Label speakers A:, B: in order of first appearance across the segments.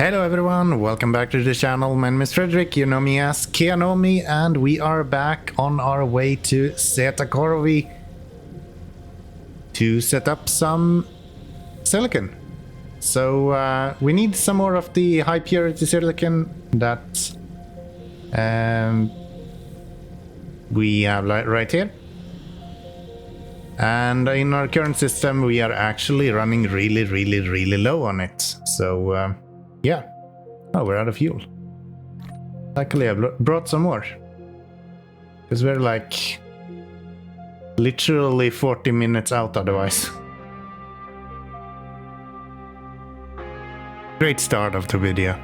A: Hello everyone, welcome back to the channel. My name is Frederick, you know me as Keanomy, and we are back on our way to Zeta Corvi to set up some silicon. So we need some more of the high purity silicon that we have right here. And in our current system we are actually running really low on it. So yeah. Oh, we're out of fuel. Luckily I brought some more. Because we're like literally 40 minutes out otherwise. Great start of the video.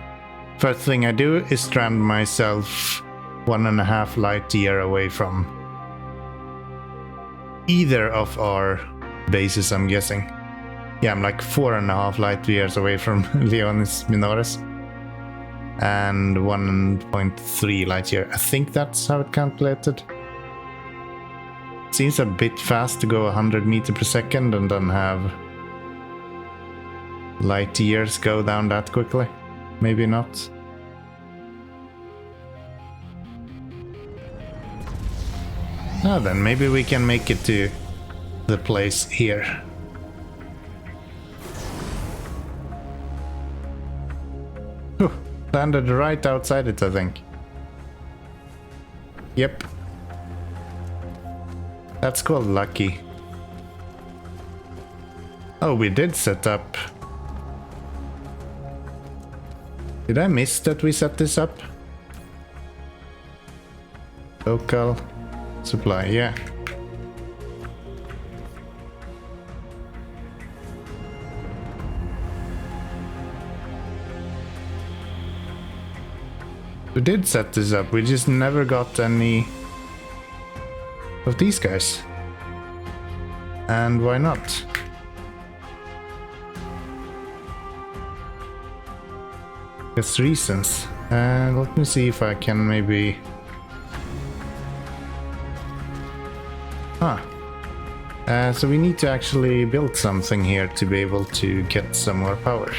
A: First thing I do is strand myself 1.5 light year away from either of our bases, I'm guessing. Yeah, I'm like 4.5 light years away from Leonis Minoris. And 1.3 light year. I think that's how it calculated. Seems a bit fast to go 100 meters per second and then have light years go down that quickly. Maybe not. Ah, then maybe we can make it to the place here. Whew, landed right outside it, I think. Yep. That's called lucky. Oh, we did set up. Did I miss that we set this up? Local supply, yeah. We did set this up, we just never got any of these guys. And why not? There's reasons. Let me see if I can maybe... so we need to actually build something here to be able to get some more power.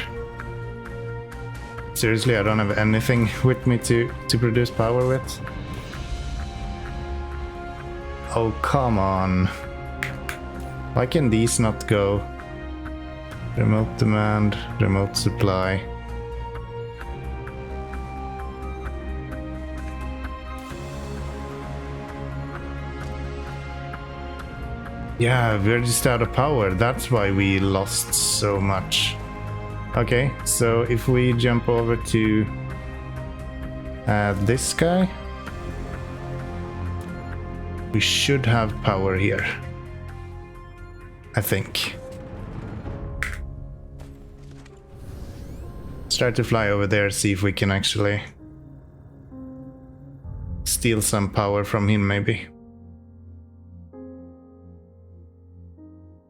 A: Seriously, I don't have anything with me to produce power with. Oh, come on. Why can these not go? Remote demand, remote supply. Yeah, we're just out of power. That's why we lost so much. Okay, so if we jump over to this guy, we should have power here, I think. Let's try to fly over there, see if we can actually steal some power from him, maybe.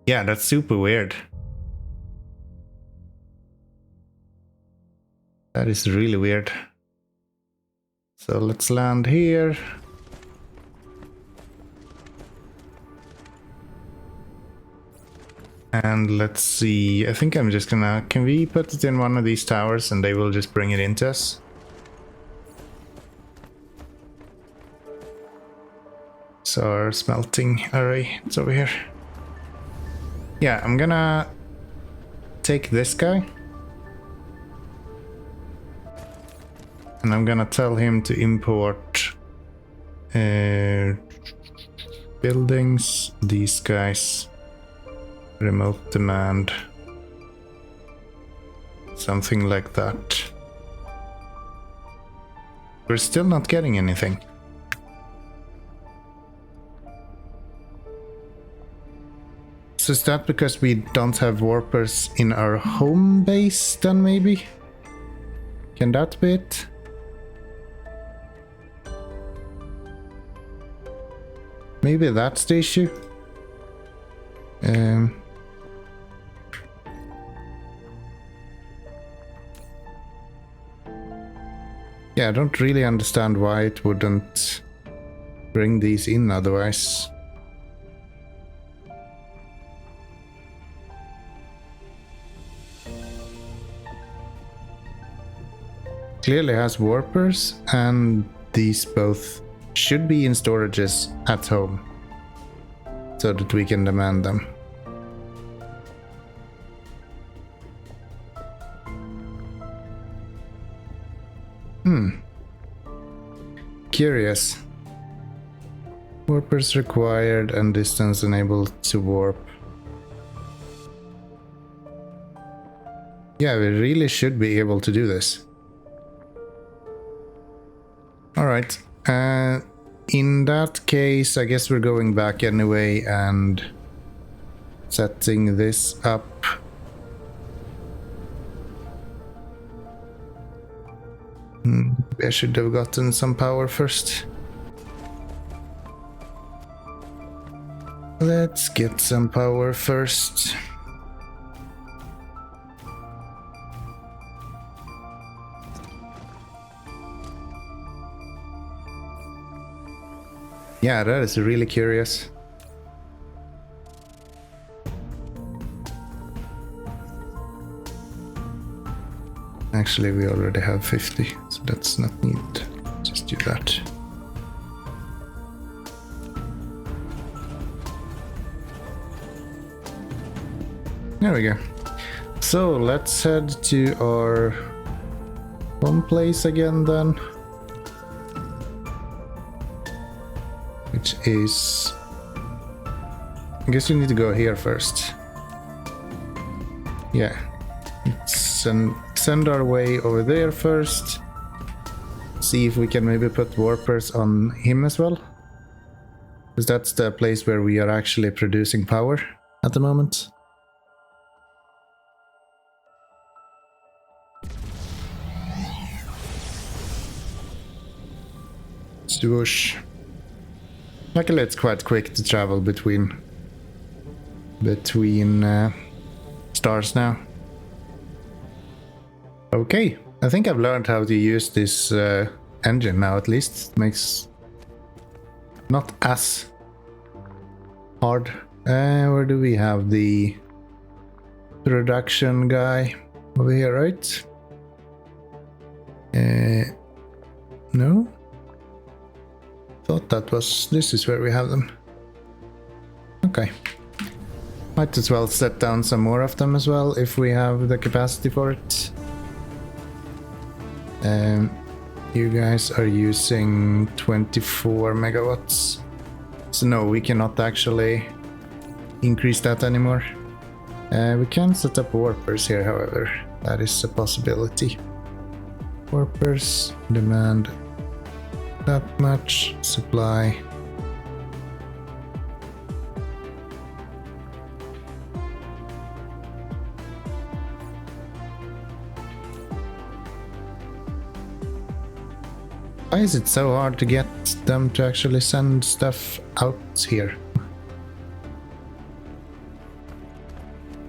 A: Yeah, that's super weird. That is really weird. So let's land here. And let's see, I think I'm just gonna... Can we put it in one of these towers and they will just bring it into us? So our smelting array, it's over here. Yeah, I'm gonna take this guy. And I'm gonna tell him to import buildings, these guys, remote demand, something like that. We're still not getting anything. So is that because we don't have warpers in our home base then maybe? Can that be it? Maybe that's the issue. Yeah, I don't really understand why it wouldn't bring these in otherwise. clearly has warpers, and these both should be in storages at home so that we can demand them. Curious. Warpers required and distance enabled to warp. Yeah, we really should be able to do this. Alright. In that case, I guess we're going back anyway and setting this up. I should have gotten some power first. Let's get some power first. Yeah, that is really curious. Actually, we already have 50, so that's not needed. Just do that. There we go. So let's head to our home place again then. Which is... I guess we need to go here first. Yeah. Send our way over there first. See if we can maybe put warpers on him as well. Because that's the place where we are actually producing power at the moment. Swoosh. Luckily it's quite quick to travel between stars now. Okay, I think I've learned how to use this engine now at least. It makes not as hard. Where do we have the production guy? Over here, right? No? Thought that was... this is where we have them. Okay. Might as well set down some more of them as well if we have the capacity for it. You guys are using 24 megawatts. So no, we cannot actually increase that anymore. We can set up warpers here, however. That is a possibility. Warpers demand that much supply. Why is it so hard to get them to actually send stuff out here?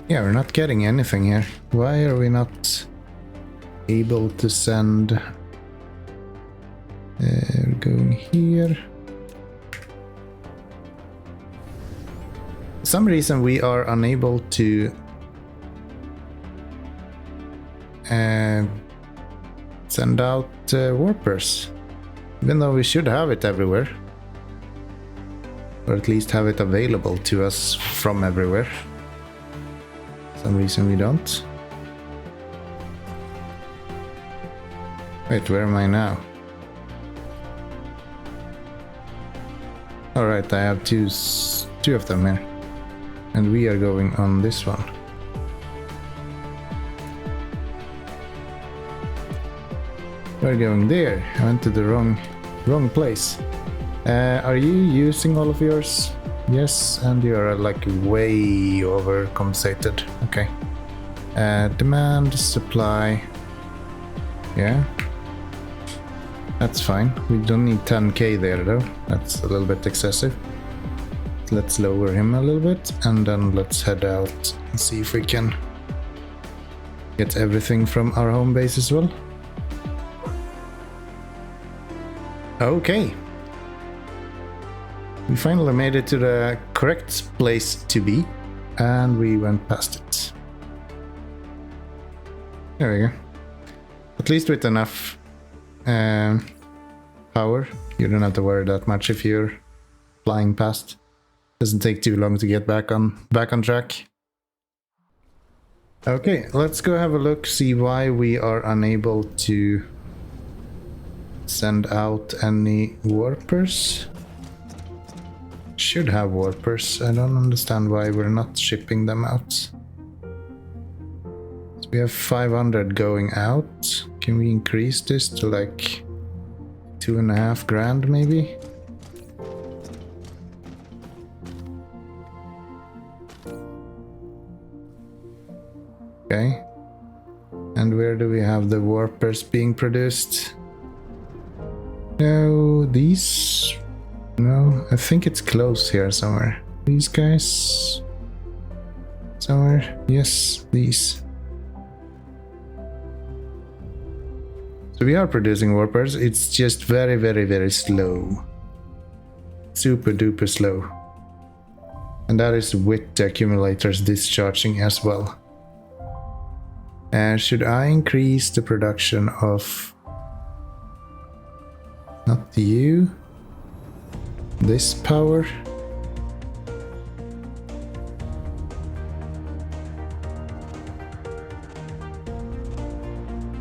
A: Yeah, we're not getting anything here. Why are we not able to send... we're going here. For some reason we are unable to send out warpers. Even though we should have it everywhere. Or at least have it available to us from everywhere. For some reason we don't. Wait, where am I now? Alright, I have two of them here. And we are going on this one. We're going there. I went to the wrong place. Are you using all of yours? Yes, and you are like way overcompensated. Okay. Demand, supply. Yeah. That's fine. We don't need 10k there though. That's a little bit excessive. Let's lower him a little bit and then let's head out and see if we can get everything from our home base as well. Okay. We finally made it to the correct place to be and we went past it. There we go. At least with enough power. You don't have to worry that much if you're flying past. Doesn't take too long to get back on track. Okay, let's go have a look, see why we are unable to send out any warpers. Should have warpers. I don't understand why we're not shipping them out. So we have 500 going out. Can we increase this to like 2.5 grand maybe? Okay. And where do we have the warpers being produced? No, these... No, I think it's close here somewhere. These guys... Somewhere? Yes, these. So we are producing warpers, it's just very, very, very slow. Super duper slow. And that is with the accumulators discharging as well. Should I increase the production of... Not you. This power.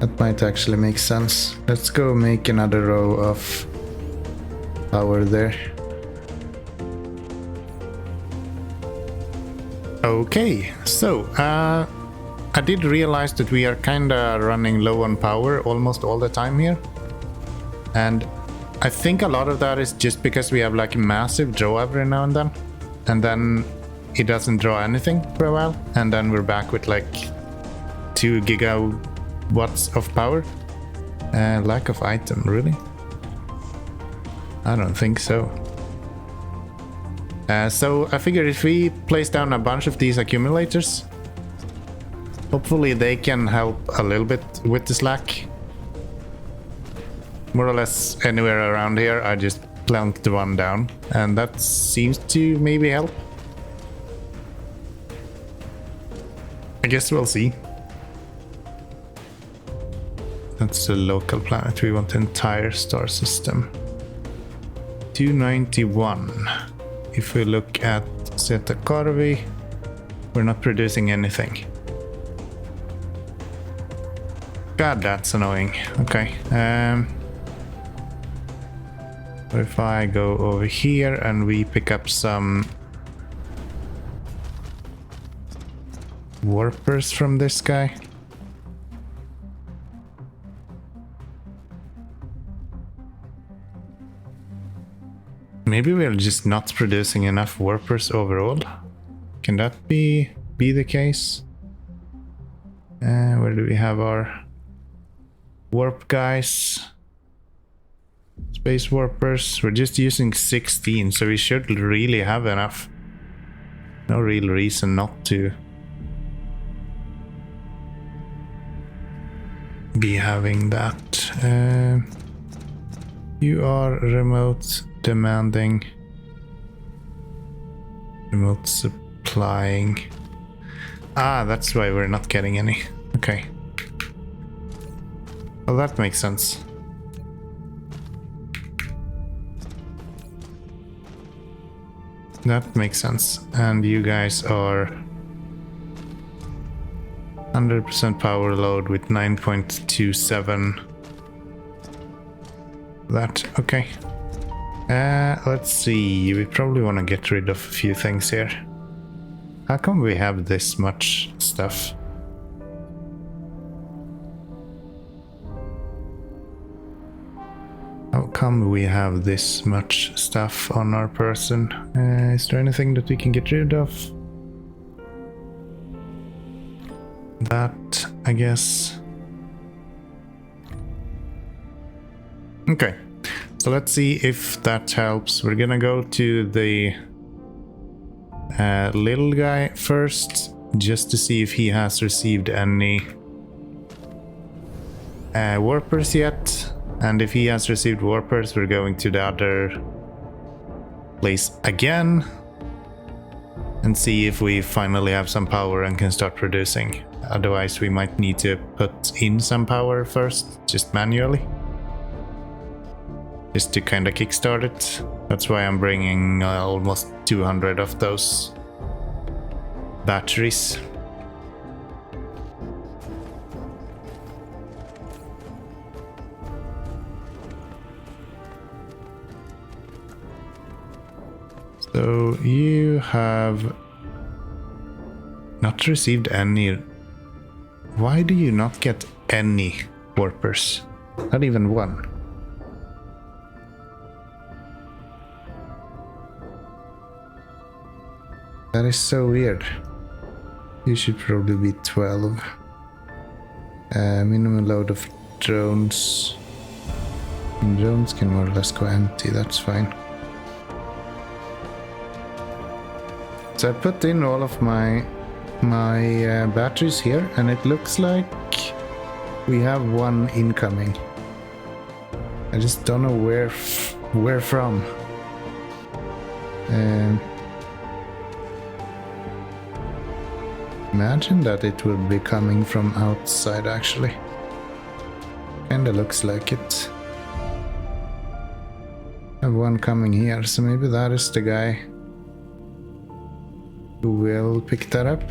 A: That might actually make sense. Let's go make another row of power there. Okay, so I did realize that we are kinda running low on power almost all the time here. And I think a lot of that is just because we have like a massive draw every now and then it doesn't draw anything for a while, and then we're back with like 2 gigawatts of power. Lack of item, really? I don't think so. So I figured if we place down a bunch of these accumulators, hopefully they can help a little bit with the slack. More or less anywhere around here, I just plunked one down, and that seems to maybe help. I guess we'll see. That's the local planet. We want the entire star system. 291. If we look at Zeta Corvi, we're not producing anything. God, that's annoying. Okay. If I go over here and we pick up some warpers from this guy. Maybe we're just not producing enough warpers overall. Can that be the case? Where do we have our warp guys? Space warpers. We're just using 16, so we should really have enough. No real reason not to be having that. You are remote demanding, remote supplying. Ah, that's why we're not getting any. Okay. Well, that makes sense. That makes sense. And you guys are 100% power load with 9.27. That, okay. Let's see, we probably want to get rid of a few things here. How come we have this much stuff? How come we have this much stuff on our person? Is there anything that we can get rid of? That, I guess. Okay. So let's see if that helps. We're gonna go to the little guy first, just to see if he has received any warpers yet. And if he has received warpers, we're going to the other place again and see if we finally have some power and can start producing. Otherwise, we might need to put in some power first, just manually. just to kind of kickstart it. That's why I'm bringing almost 200 of those batteries. So you have not received any. Why do you not get any warpers? Not even one. That is so weird. You should probably be 12. Minimum load of drones. And drones can more or less go empty, that's fine. So I put in all of my batteries here, and it looks like we have one incoming. I just don't know where from. Imagine that it would be coming from outside, actually. Kinda looks like it. I have one coming here, so maybe that is the guy who will pick that up.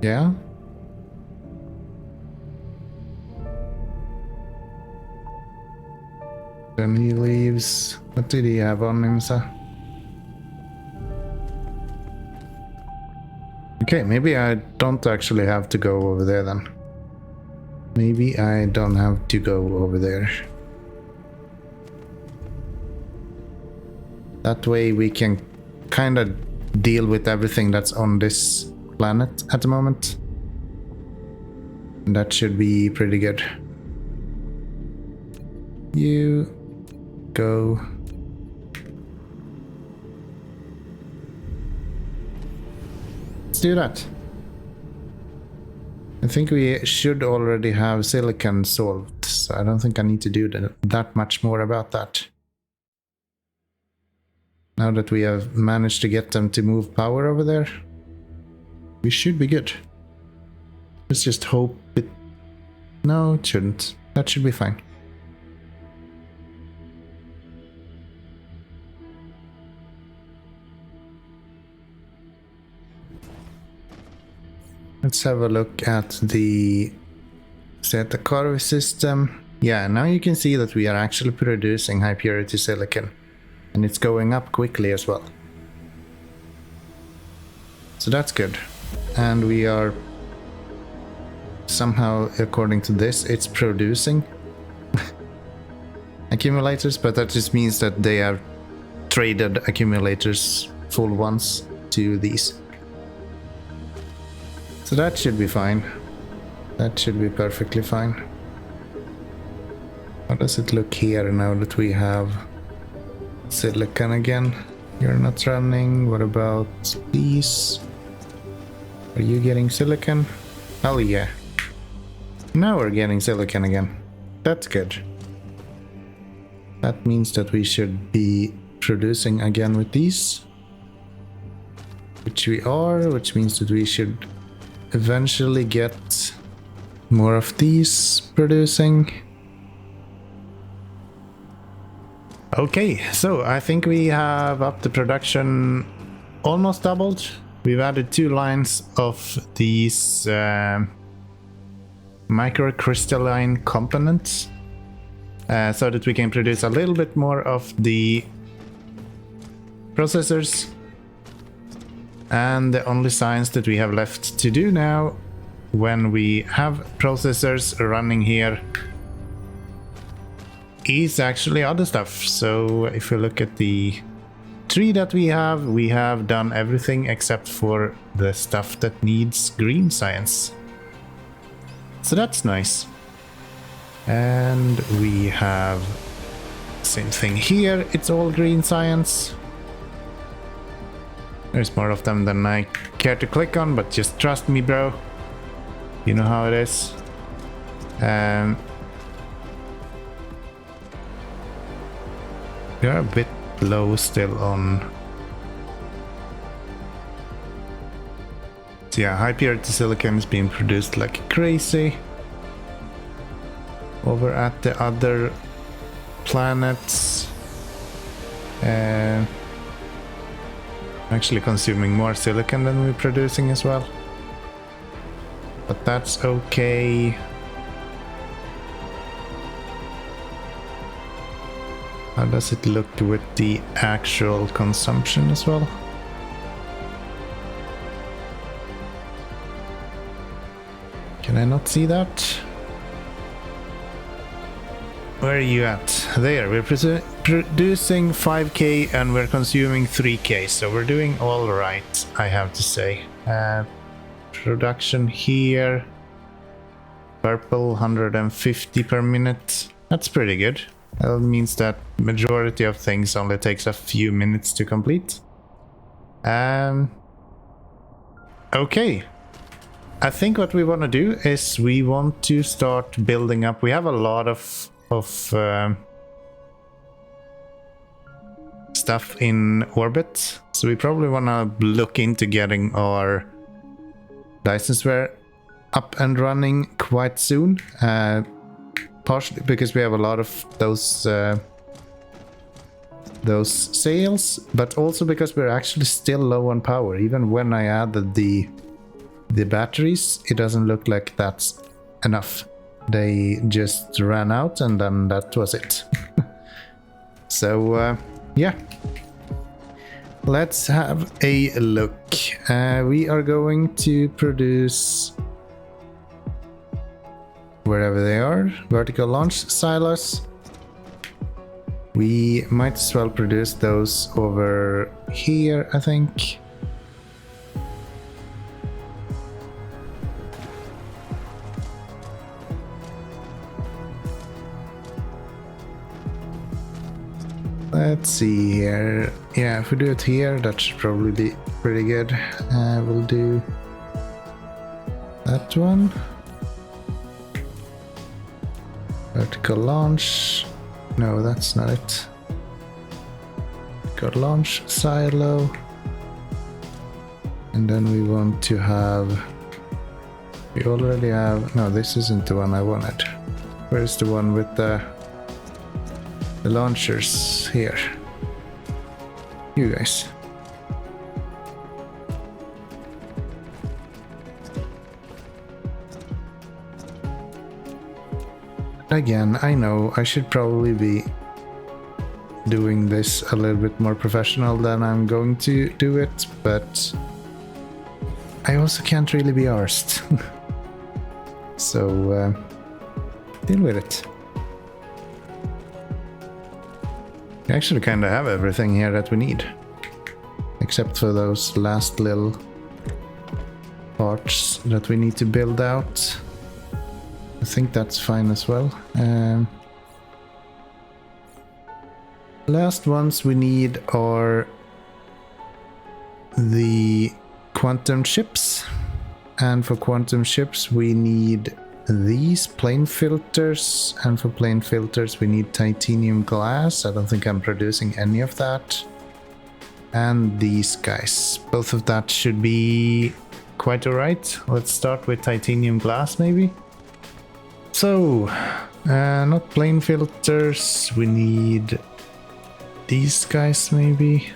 A: Yeah. Then he leaves. What did he have on him, sir? Okay, maybe I don't actually have to go over there then. Maybe I don't have to go over there. That way we can kind of deal with everything that's on this planet at the moment. And that should be pretty good. You go. Let's do that. I think we should already have silicon solved, so I don't think I need to do that much more about that. Now that we have managed to get them to move power over there, we should be good. Let's just hope it... No, it shouldn't. That should be fine. Let's have a look at the Zeta-Carve system. Yeah, now you can see that we are actually producing high purity silicon. And it's going up quickly as well. So that's good. And we are somehow, according to this, it's producing accumulators, but that just means that they have traded accumulators, full ones, to these. So that should be fine. That should be perfectly fine. How does it look here now that we have silicon again? You're not running. What about these? Are you getting silicon? Oh yeah. Now we're getting silicon again. That's good. That means that we should be producing again with these. Which we are, which means that we should eventually get more of these producing. Okay, so I think we have upped the production almost doubled. We've added 2 lines of these microcrystalline components so that we can produce a little bit more of the processors. And the only science that we have left to do now, when we have processors running here, is actually other stuff. So if you look at the tree that we have done everything except for the stuff that needs green science. So that's nice. And we have same thing here, it's all green science. There's more of them than I care to click on, but just trust me, bro. You know how it is. We are a bit low still on... So yeah, high purity silicon is being produced like crazy. over at the other planets. Actually consuming more silicon than we're producing as well. But that's okay. How does it look with the actual consumption as well? Can I not see that? Where are you at? There, we're producing 5k and we're consuming 3k, so we're doing all right, I have to say. Production here, purple 150 per minute. That's pretty good. That means that majority of things only takes a few minutes to complete. Okay. I think what we want to do is we want to start building up. We have a lot of stuff in orbit, so we probably want to look into getting our Dyson Sphere up and running quite soon. Partially because we have a lot of those sails, but also because we're actually still low on power. Even when I added the batteries, it doesn't look like that's enough. They just ran out and then that was it. So yeah, let's have a look. We are going to produce, wherever they are, vertical launch silos. We might as well produce those over here, I think. Let's see here. Yeah, if we do it here, that should probably be pretty good. We'll do that one. Vertical launch. No, that's not it. Vertical launch silo. And then we want to have... We already have... No, this isn't the one I wanted. Where's the one with the launchers? Here. You guys. Again, I know I should probably be doing this a little bit more professional than I'm going to do it, but I also can't really be arsed. So, deal with it. We actually kind of have everything here that we need, except for those last little parts that we need to build out. I think that's fine as well. Last ones we need are the quantum ships, and for quantum ships we need these plane filters, and for plane filters we need titanium glass. I don't think I'm producing any of that. And these guys, both of that should be quite alright. Let's start with titanium glass maybe. So, not plane filters, we need these guys maybe.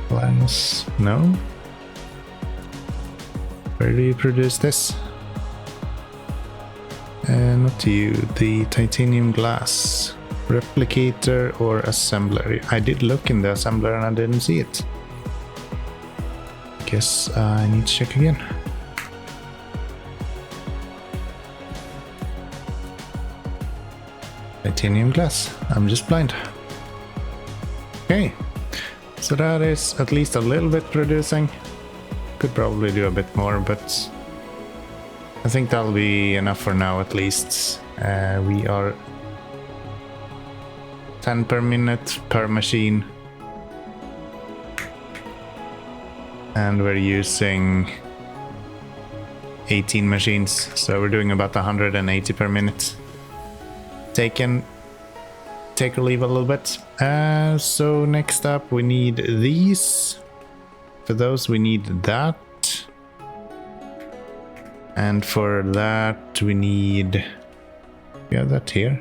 A: Glass, no? Where do you produce this? Not you, the titanium glass. Replicator or assembler? I did look in the assembler and I didn't see it. Guess I need to check again. Titanium glass. I'm just blind. Okay. So that is at least a little bit producing. Could probably do a bit more, but I think that'll be enough for now at least. We are 10 per minute per machine. And we're using 18 machines, so we're doing about 180 per minute. Take or leave a little bit. So next up we need these for those we need that. And for that we need... We have that here?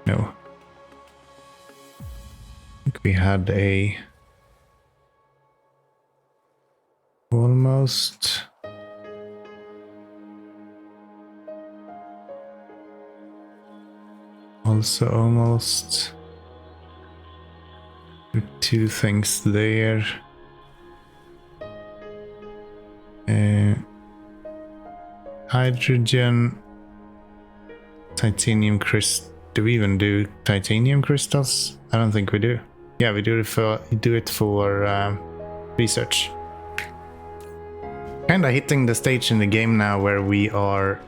A: No. I think we had a... Almost... Also almost... Two things there. Hydrogen, titanium crystal. Do we even do titanium crystals? I don't think we do. Yeah, we do it for research. Kinda hitting the stage in the game now where we are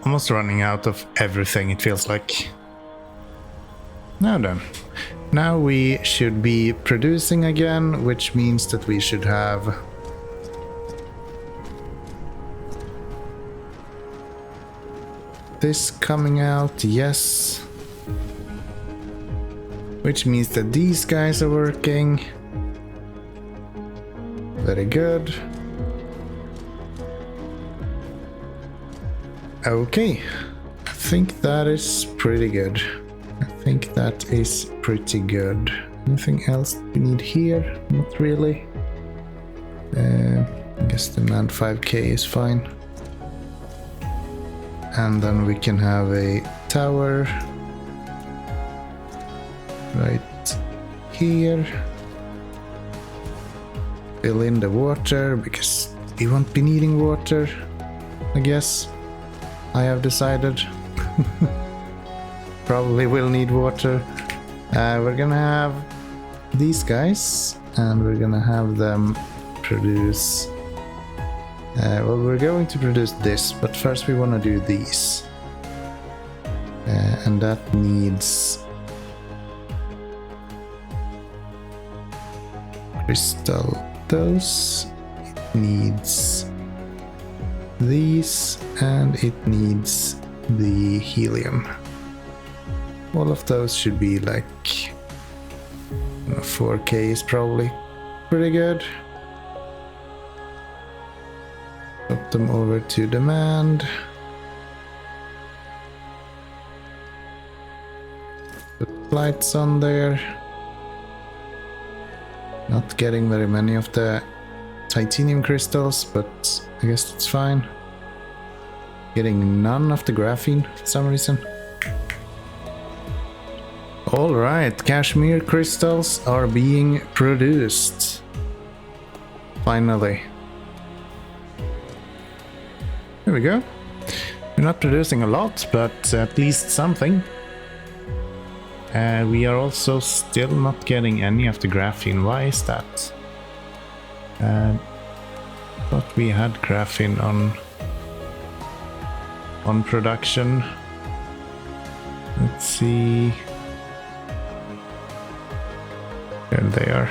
A: almost running out of everything, it feels like. Now then. Now we should be producing again, which means that we should have this coming out, yes. Which means that these guys are working. Very good. Okay, I think that is pretty good. Anything else we need here? Not really. I guess demand 5k is fine. And then we can have a tower right here. Fill in the water because we won't be needing water, I guess. I have decided. Probably will need water. We're gonna have these guys and we're gonna have them produce. Well, we're going to produce this, but first we want to do these. And that needs crystal those. It needs these and it needs the helium. All of those should be like 4k is probably pretty good. Put them over to demand. Put lights on there. Not getting very many of the titanium crystals, but I guess that's fine. Getting none of the graphene for some reason. Alright, cashmere crystals are being produced. Finally. There we go. We're not producing a lot, but at least something. We are also still not getting any of the graphene. Why is that? Thought we had graphene on production. Let's see. There they are.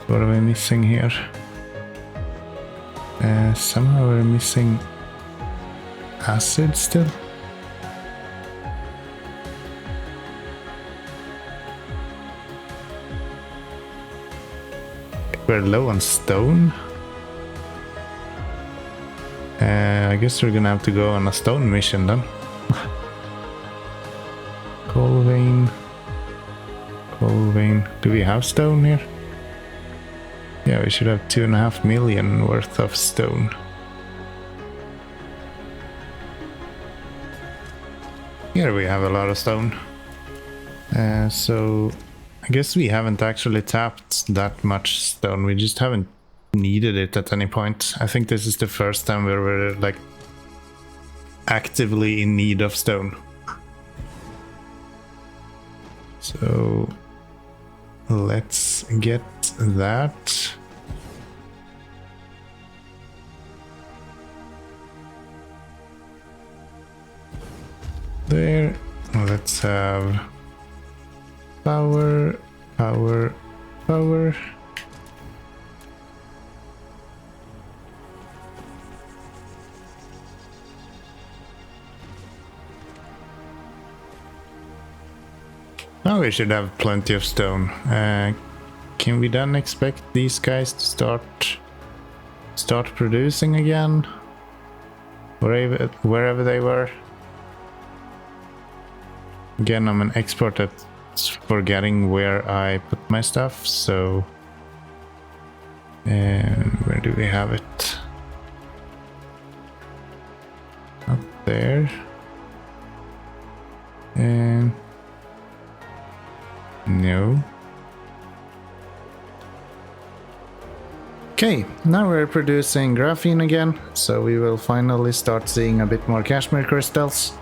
A: What are we missing here? Somehow we're missing acid still. We're low on stone. I guess we're gonna have to go on a stone mission then. Coal vein. Coal vein. Do we have stone here? Yeah, we should have 2.5 million worth of stone. Here we have a lot of stone. So I guess we haven't actually tapped that much stone. We just haven't needed it at any point. I think this is the first time where we're like actively in need of stone. So let's get that. There. Let's have power, power, power. Now we should have plenty of stone. can we then expect these guys to start producing again? Wherever they were. Again, I'm an expert at forgetting where I put my stuff, so where do we have it? Up there. No. Okay, now we're producing graphene again, so we will finally start seeing a bit more cashmere crystals.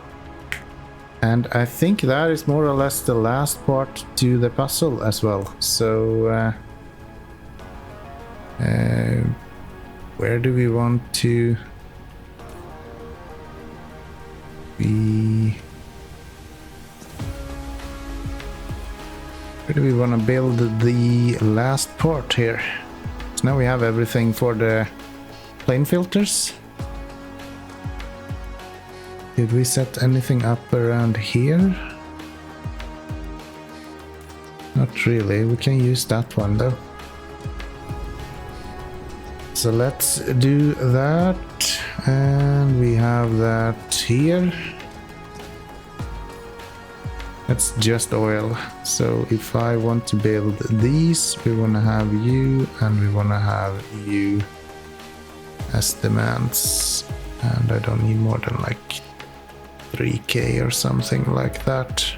A: And I think that is more or less the last part to the puzzle as well. So where do we want to be? Where do we want to build the last part here? So now we have everything for the plane filters. Did we set anything up around here? Not really, we can use that one though. So let's do that, and we have that here. That's just oil. So if I want to build these, we want to have you, and we want to have you as demands. And I don't need more than like 3k or something like that.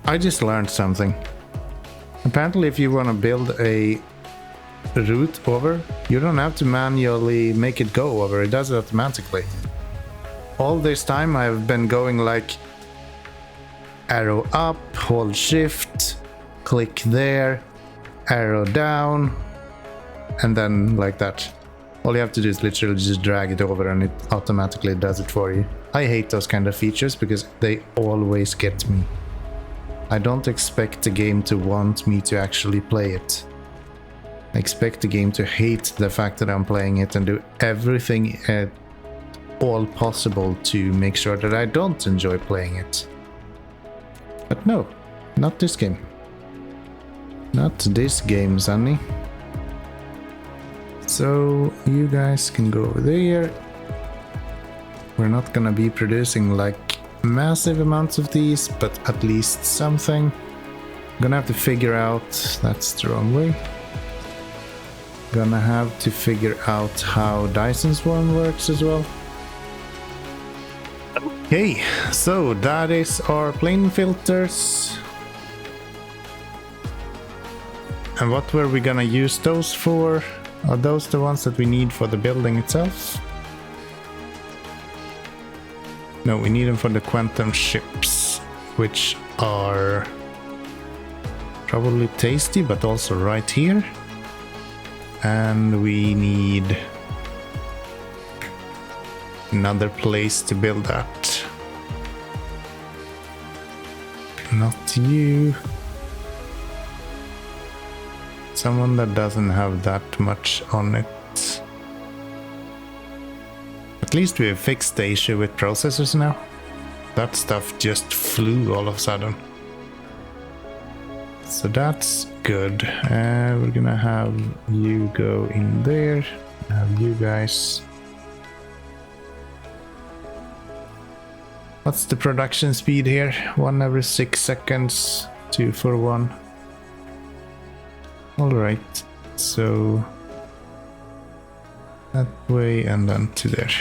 A: I just learned something. Apparently if you want to build a route over, you don't have to manually make it go over, it does it automatically. All this time I've been going like arrow up, hold shift, click there, arrow down, and then like that. All you have to do is literally just drag it over and it automatically does it for you. I hate those kind of features because they always get me. I don't expect the game to want me to actually play it. I expect the game to hate the fact that I'm playing it and do everything at all possible to make sure that I don't enjoy playing it. But no, not this game. Not this game, Sonny. So you guys can go over there. We're not gonna be producing like massive amounts of these, but at least something. I'm gonna have to figure out, that's the wrong way. Gonna have to figure out how Dyson Swarm works as well. Okay, so that is our plane filters. And what were we gonna use those for? Are those the ones that we need for the building itself? No, we need them for the quantum ships, which are probably tasty, but also right here. And we need another place to build that. Not you. Someone that doesn't have that much on it. At least we have fixed the issue with processors now. That stuff just flew all of a sudden. So that's good. We're gonna have you go in there. Have you guys. What's the production speed here? 1 every 6 seconds, 2 for 1. Alright, so that way and then to there.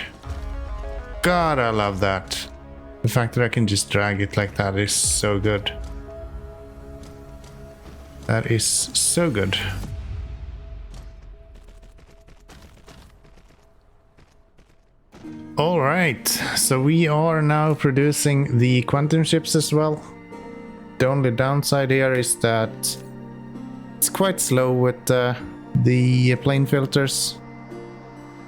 A: God, I love that. The fact that I can just drag it like that is so good. That is so good. Alright, so we are now producing the quantum ships as well. The only downside here is that it's quite slow with the plane filters.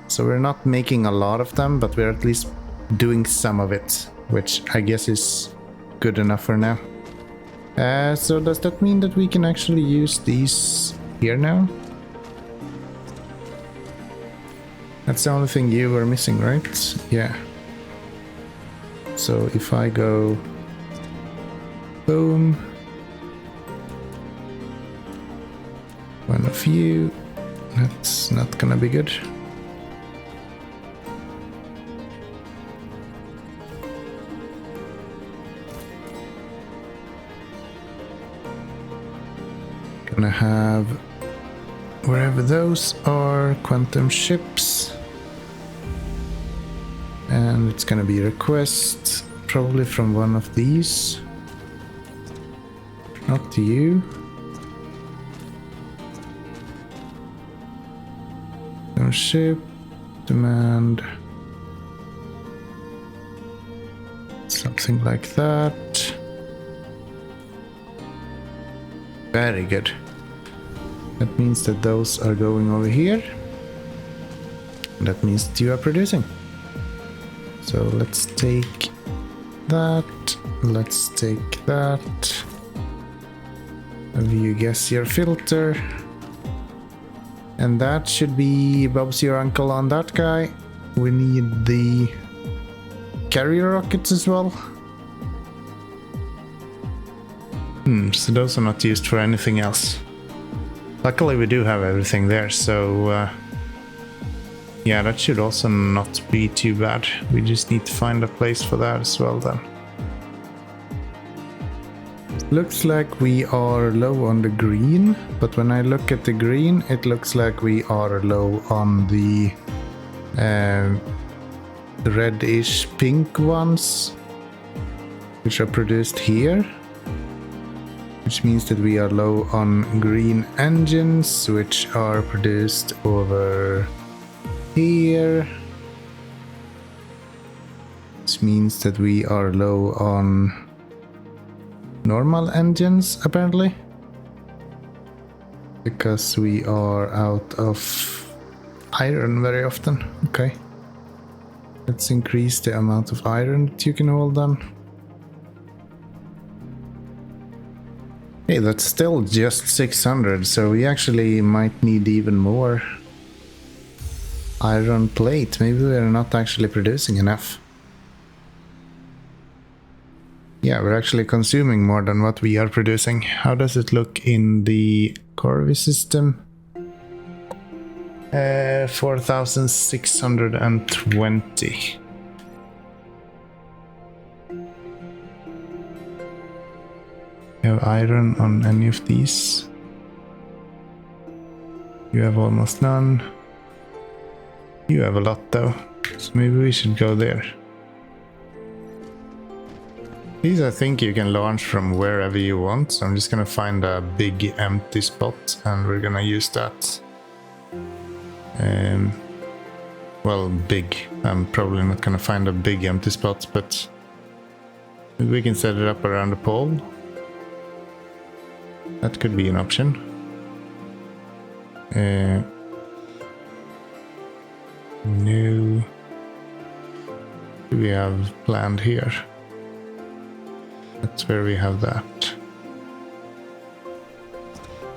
A: So we're not making a lot of them, but we're at least doing some of it, which I guess is good enough for now. So does that mean that we can actually use these here now? That's the only thing you were missing, right? Yeah. So if I go boom, of you. That's not gonna be good. Gonna have wherever those are quantum ships, and it's gonna be request probably from one of these, not you. No ship demand something like that. Very good. That means that those are going over here. That means that you are producing. So let's take that. Let's take that. Have you guess your filter. And that should be Bob's your uncle on that guy. We need the carrier rockets as well. So those are not used for anything else. Luckily we do have everything there, so yeah, that should also not be too bad. We just need to find a place for that as well then. Looks like we are low on the green, but when I look at the green, it looks like we are low on the reddish pink ones, which are produced here. Which means that we are low on green engines, which are produced over here. This means that we are low on normal engines, apparently. Because we are out of iron very often. Okay. Let's increase the amount of iron that you can hold on. Hey, that's still just 600, so we actually might need even more iron plate. Maybe we're not actually producing enough. Yeah, we're actually consuming more than what we are producing. How does it look in the Corvi system? 4,620. You have iron on any of these? You have almost none. You have a lot though, so maybe we should go there. These I think you can launch from wherever you want, so I'm just gonna find a big empty spot and we're gonna use that. Well, big. I'm probably not gonna find a big empty spot, but maybe we can set it up around the pole. That could be an option. No. What do we have planned here? That's where we have that.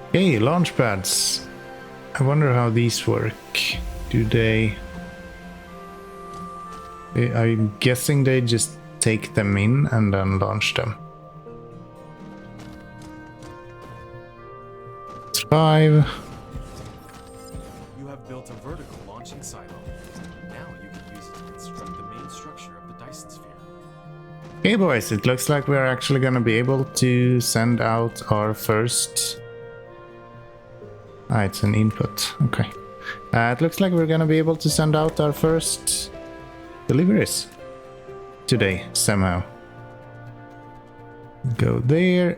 A: Okay, launch pads. I wonder how these work. Do they... I'm guessing they just take them in and then launch them. 5.
B: You have built a vertical launching silo. Now you can use it to construct the main structure of the Dyson Sphere.
A: Okay boys, it looks like we're actually gonna be able to send out our first... it's an input, okay. It looks like we're gonna be able to send out our first deliveries today, somehow. Go there.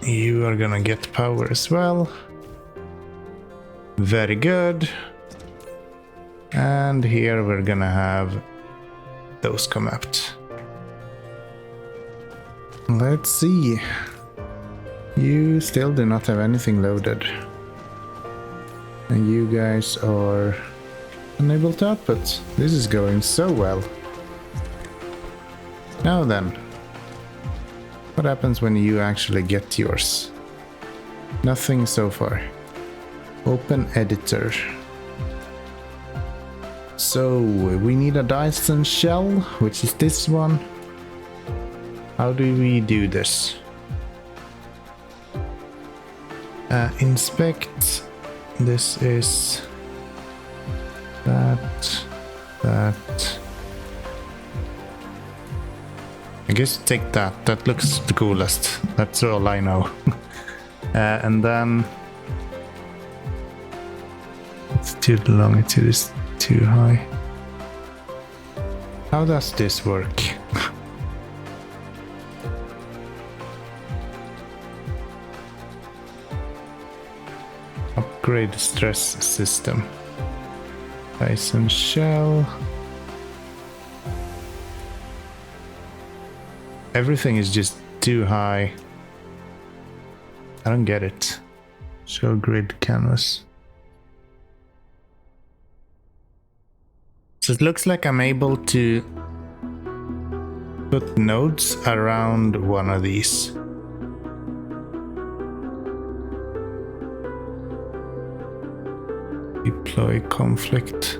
A: You are gonna get power as well. Very good. And here we're gonna have those come out. Let's see. You still do not have anything loaded. And you guys are unable to output. This is going so well. Now then. What happens when you actually get yours? Nothing so far. Open editor. So we need a Dyson shell, which is this one. How do we do this? Inspect. This is that. I guess take that. That looks the coolest. That's all I know. And then still the longitude is too high. How does this work? Upgrade stress system. Dyson shell. Everything is just too high. I don't get it. Show grid canvas. So it looks like I'm able to put nodes around one of these. Deploy conflict.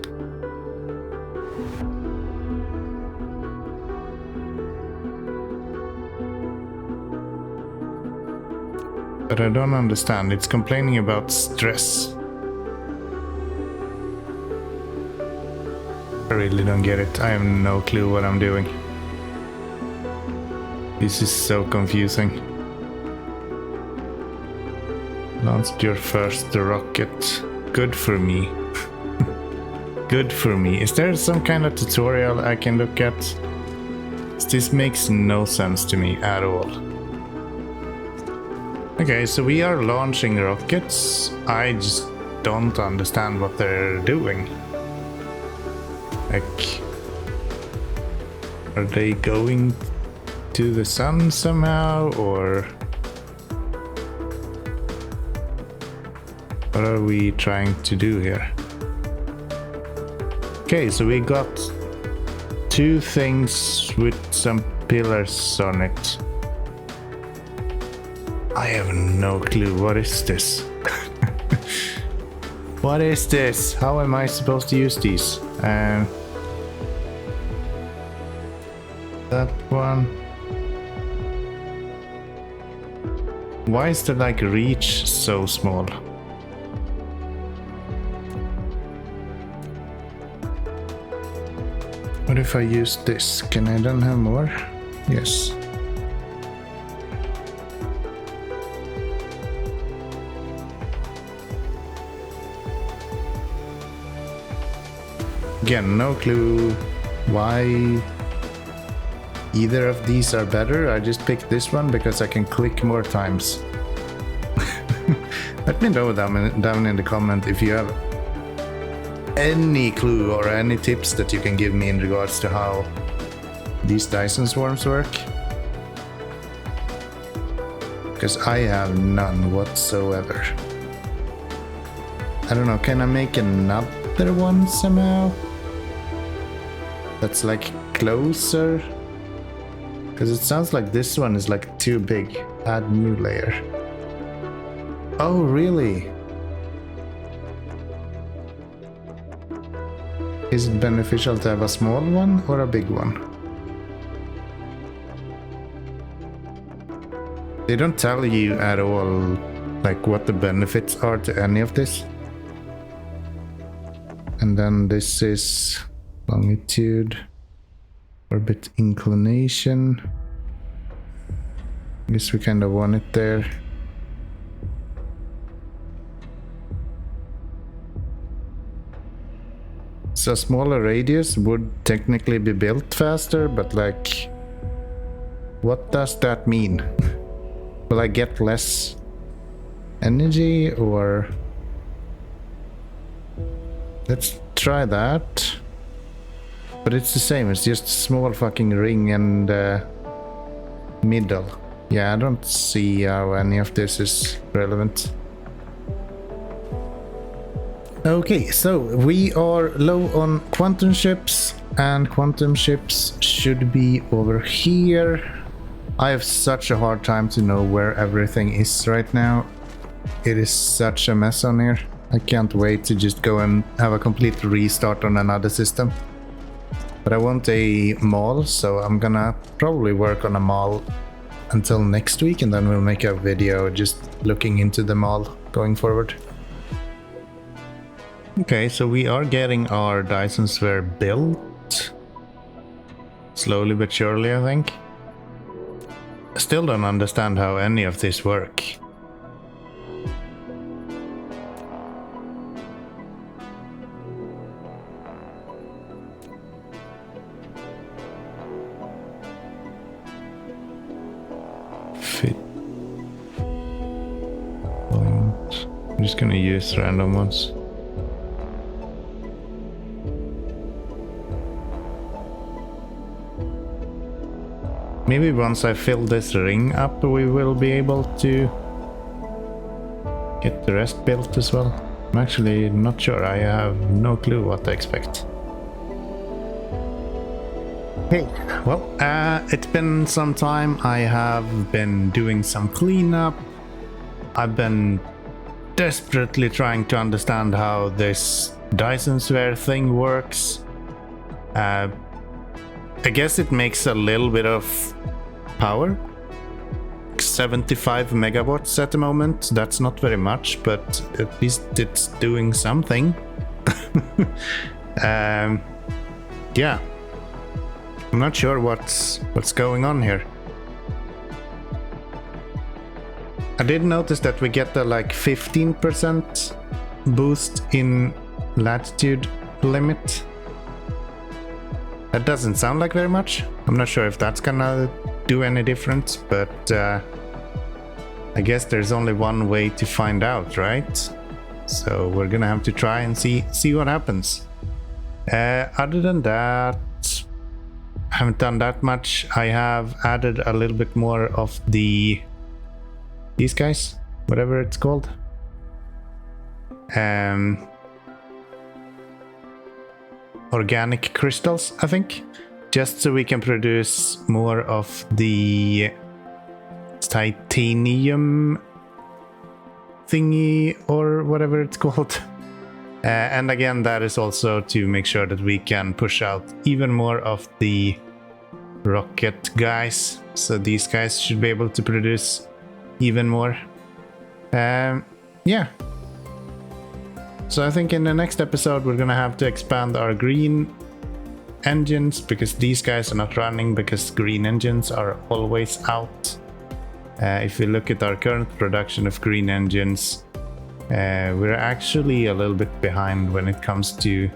A: But I don't understand. It's complaining about stress. I really don't get it. I have no clue what I'm doing. This is so confusing. Launched your first rocket. Good for me. Good for me. Is there some kind of tutorial I can look at? This makes no sense to me at all. Okay, so we are launching rockets. I just don't understand what they're doing. Like, are they going to the sun somehow, or what are we trying to do here? Okay, so we got two things with some pillars on it. I have no clue. What is this? What is this? How am I supposed to use these? That one. Why is the like reach so small? What if I use this? Can I then have more? Yes. Again, no clue why either of these are better. I just picked this one because I can click more times. Let me know down in the comment if you have any clue or any tips that you can give me in regards to how these Dyson swarms work. Because I have none whatsoever. I don't know, can I make another one somehow? That's like closer? Because it sounds like this one is like too big. Add new layer. Oh, really? Is it beneficial to have a small one or a big one? They don't tell you at all like what the benefits are to any of this. And then this is longitude, orbit inclination. I guess we kind of want it there. So a smaller radius would technically be built faster, but like, what does that mean? Will I get less energy, or... Let's try that. But it's the same, it's just a small fucking ring and middle. Yeah, I don't see how any of this is relevant. Okay, so we are low on quantum ships, and quantum ships should be over here. I have such a hard time to know where everything is right now. It is such a mess on here. I can't wait to just go and have a complete restart on another system. But I want a mall, so I'm gonna probably work on a mall until next week, and then we'll make a video just looking into them all going forward. Okay, so we are getting our Dyson Sphere built. Slowly but surely, I think. I still don't understand how any of this work. Fit point. I'm just gonna use random ones. Maybe once I fill this ring up, we will be able to get the rest built as well. I'm actually not sure. I have no clue what to expect. Hey, well, it's been some time. I have been doing some cleanup. I've been desperately trying to understand how this Dyson Sphere thing works. I guess it makes a little bit of power. 75 megawatts at the moment. That's not very much, but at least it's doing something. Yeah. I'm not sure what's going on here. I did notice that we get the like 15% boost in latitude limit. That doesn't sound like very much. I'm not sure if that's gonna do any difference, but I guess there's only one way to find out, right? So we're gonna have to try and see what happens. Other than that, I haven't done that much. I have added a little bit more of these guys, whatever it's called. Organic crystals, I think, just so we can produce more of the titanium thingy or whatever it's called. And again, that is also to make sure that we can push out even more of the rocket guys. So these guys should be able to produce even more. Yeah. So I think in the next episode we're gonna have to expand our green engines, because these guys are not running because green engines are always out. If we look at our current production of green engines, we're actually a little bit behind when it comes to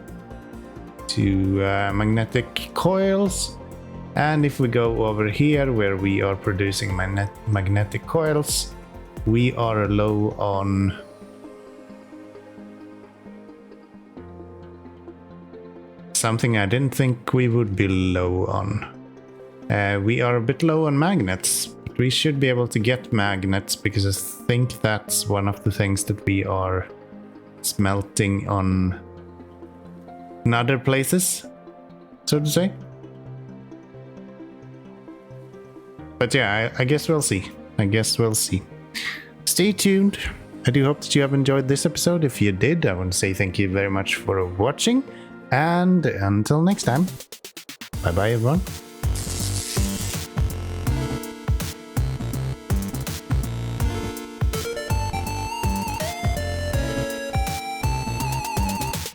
A: magnetic coils. And if we go over here where we are producing magnetic coils, we are low on something I didn't think we would be low on. We are a bit low on magnets, but we should be able to get magnets, because I think that's one of the things that we are smelting on in other places, so to say. But yeah, I guess we'll see. Stay tuned. I do hope that you have enjoyed this episode. If you did, I want to say thank you very much for watching. And until next time, bye bye everyone.